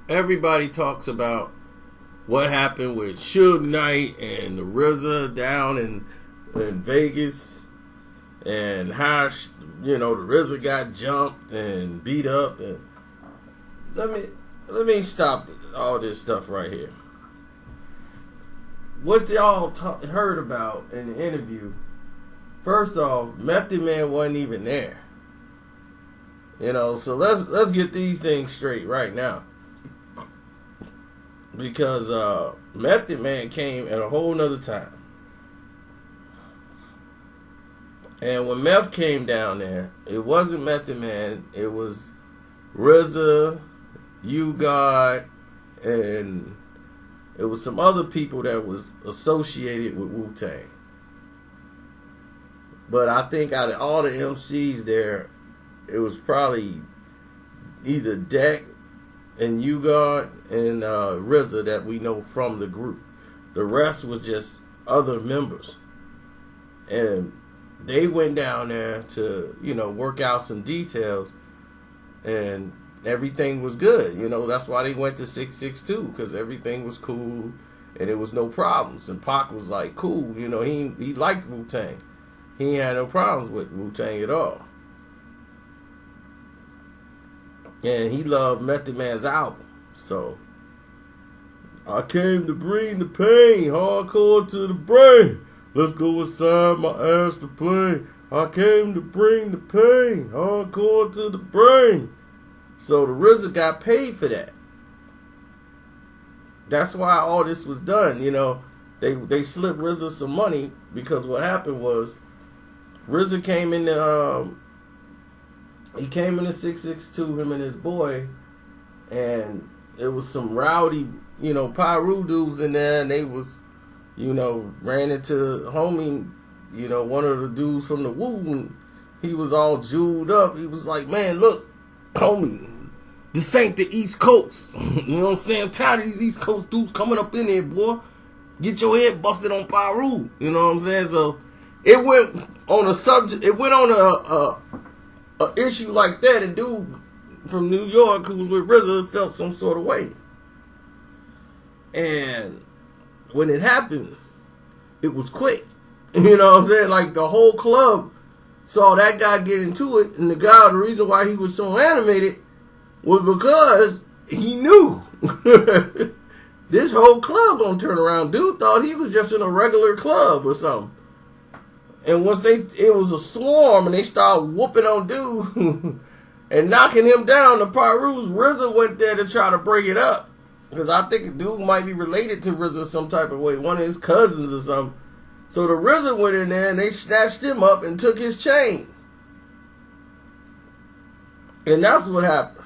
everybody talks about what happened with Suge Knight and the RZA down in Vegas, and how the RZA got jumped and beat up. And let me stop all this stuff right here. What y'all heard about in the interview? First off, Method Man wasn't even there. So let's get these things straight right now. Because Method Man came at a whole nother time. And when Meth came down there, it wasn't Method Man, it was RZA, U-God, and it was some other people that was associated with Wu Tang. But I think out of all the MCs there, it was probably either Deck and U-God and RZA that we know from the group. The rest was just other members. And they went down there to, work out some details, and everything was good. That's why they went to 662, because everything was cool and there was no problems. And Pac was like, cool, he liked Wu-Tang. He had no problems with Wu-Tang at all. And he loved Method Man's album. So, I came to bring the pain, hardcore to the brain. Let's go inside my ass to play. I came to bring the pain, hardcore to the brain. So the RZA got paid for that. That's why all this was done. They slipped RZA some money, because what happened was RZA came in he came into 662, him and his boy, and it was some rowdy, Pyru dudes in there, and they was, ran into homie, one of the dudes from the Wu, and he was all jeweled up. He was like, man, look, homie, this ain't the East Coast. You know what I'm saying? I'm tired of these East Coast dudes coming up in there, boy. Get your head busted on Pyru. You know what I'm saying? So it went on a subject, it went on a issue like that, and dude from New York who was with RZA felt some sort of way. And when it happened, it was quick. You know what I'm saying? Like, the whole club saw that guy get into it, and the reason why he was so animated was because he knew this whole club gonna turn around. Dude thought he was just in a regular club or something. And once it was a swarm, and they started whooping on dude and knocking him down, the Pyrus, RZA went there to try to break it up. Because I think the dude might be related to RZA some type of way, one of his cousins or something. So the RZA went in there and they snatched him up and took his chain. And that's what happened.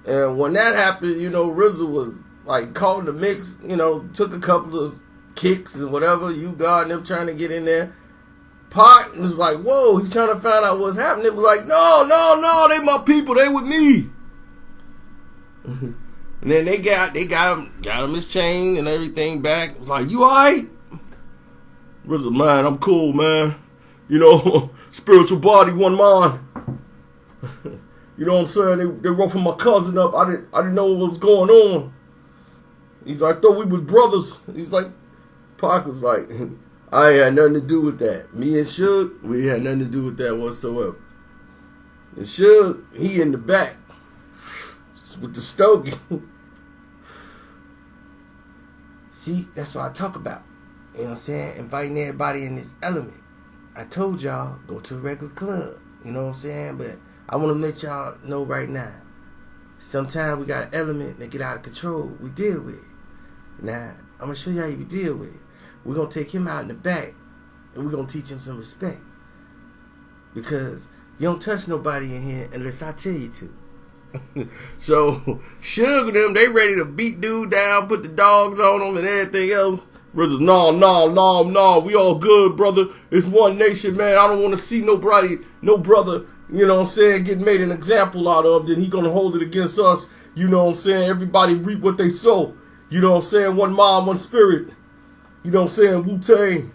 And when that happened, RZA was like caught in the mix, took a couple of kicks and whatever, you God and them trying to get in there. Pac was like, whoa, he's trying to find out what's happening. It was like, no, they my people, they with me. And then they got him his chain and everything back. It was like, you alright? RZA, man, I'm cool, man. Spiritual body, one mind. You know what I'm saying? They roughing my cousin up. I didn't know what was going on. He's like, I thought we was brothers. He's like, Pac was like, I ain't had nothing to do with that. Me and Suge, we had nothing to do with that whatsoever. And Suge, he in the back with the stogie. See, that's what I talk about. You know what I'm saying? Inviting everybody in this element. I told y'all, go to a regular club. You know what I'm saying? But I want to let y'all know right now. Sometimes we got an element that get out of control. We deal with it. Now, I'm going to show you how you deal with it. We're going to take him out in the back, and we're going to teach him some respect. Because you don't touch nobody in here unless I tell you to. So, Suge and them, they ready to beat dude down, put the dogs on him and everything else. RZA's, no, we all good, brother. It's one nation, man. I don't want to see no brother, you know what I'm saying, getting made an example out of. Then he going to hold it against us. You know what I'm saying? Everybody reap what they sow. You know what I'm saying? One mind, one spirit. You know what I'm saying? Wu Tang.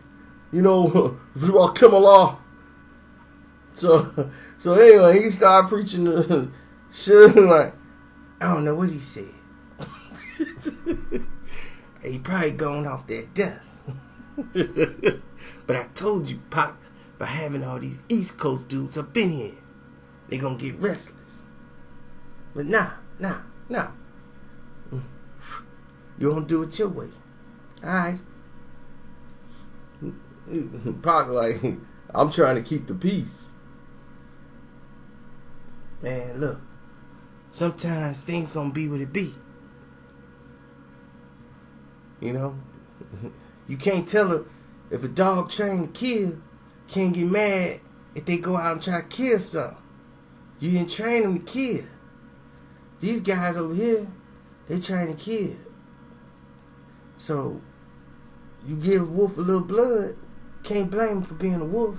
Kimala. So anyway, he started preaching to Suge like, I don't know what he said. He probably gone off that dust. But I told you, Pop, by having all these East Coast dudes up in here, they gonna get restless. But nah. You gonna do it your way. Alright. Pop, like, I'm trying to keep the peace. Man, look. Sometimes things gonna be what it be. You know? You can't tell her if a dog trained to kill, can't get mad if they go out and try to kill something. You didn't train them to kill. These guys over here, they trying to kill. So, you give a wolf a little blood, can't blame him for being a wolf.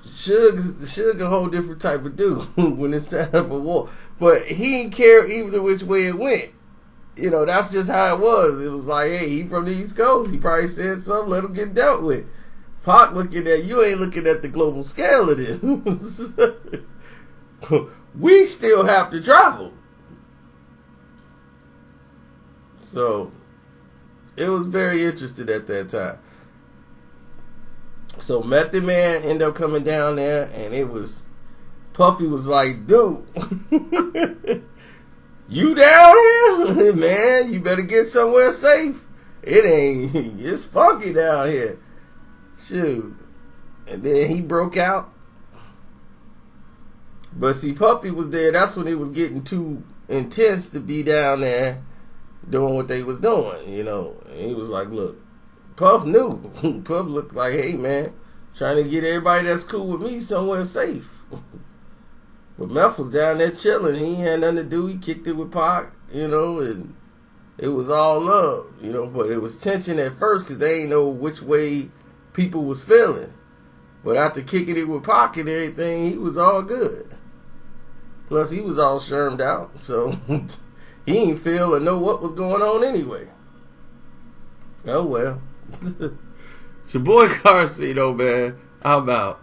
Suge a whole different type of dude when it's time for war. But he didn't care either which way it went. You know, that's just how it was. It was like, hey, he from the East Coast. He probably said something, let him get dealt with. Pac looking at, you ain't looking at the global scale of this. We still have to travel. So, it was very interesting at that time. So, Method Man ended up coming down there, and it was, Puffy was like, dude, you down here? Man, you better get somewhere safe. It's funky down here. Shoot. And then he broke out. But see, Puffy was there. That's when it was getting too intense to be down there doing what they was doing, you know. And he was like, look, Puff knew. Puff looked like, hey, man, trying to get everybody that's cool with me somewhere safe. But Meth was down there chilling. He ain't had nothing to do. He kicked it with Pac, you know, and it was all love, you know. But it was tension at first because they ain't know which way people was feeling. But after kicking it with Pac and everything, he was all good. Plus, he was all shermed out, so he ain't feel or know what was going on anyway. Oh, well. It's your boy Carcino, man. I'm out.